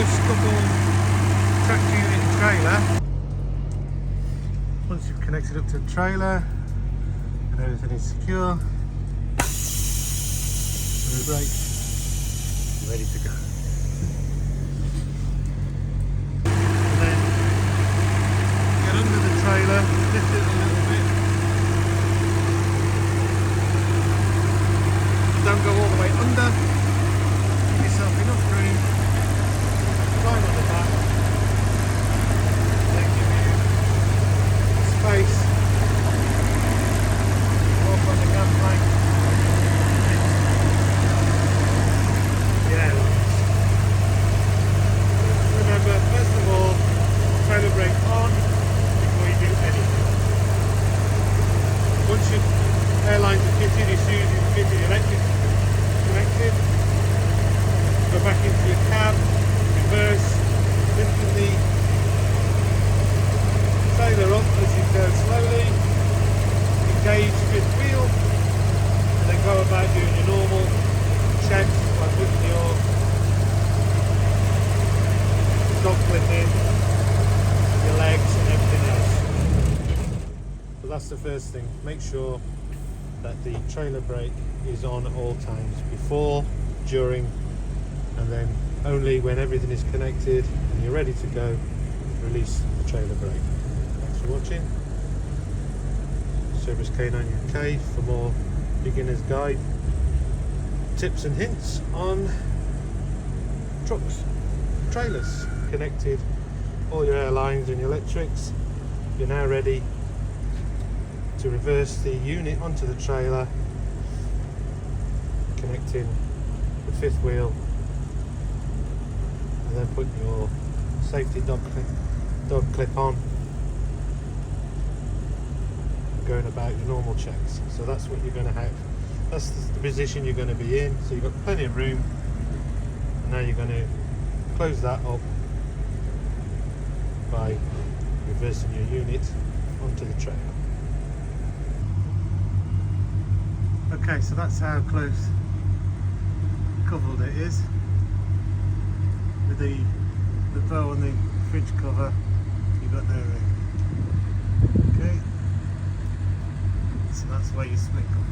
close couple tractor unit and trailer. Once you've connected up to the trailer and everything is secure, the brake, ready to go. And then get under the trailer, lift it a little bit. Don't go all the way under. Give yourself enough room. Climb on the back. Then give you space. Walk on the gangplank. Yeah. Remember, first of all, trailer brake on before you do anything. Once your airlines are fitted, your shoes are fitted, your electric connected, go back into your cab, reverse, lifting the trailer up as you go slowly, engage fifth wheel, and then go about doing your normal checks by putting your dog clip in, your legs and everything else. So that's the first thing. Make sure that the trailer brake is on at all times, before, during, and then only when everything is connected and you're ready to go, release the trailer brake. Thanks for watching. Cerberus K9 UK for more beginner's guide tips and hints on trucks, trailers, connected all your airlines and your electrics. You're now ready to reverse the unit onto the trailer, connecting the fifth wheel, and then put your safety dog clip on, going about your normal checks. So that's what you're going to have. That's the position you're going to be in. So you've got plenty of room. And now you're going to close that up by reversing your unit onto the trailer. Okay, so that's how close covered it is. With the bow on the fridge cover, you've got no room. Okay, so that's where you split cover.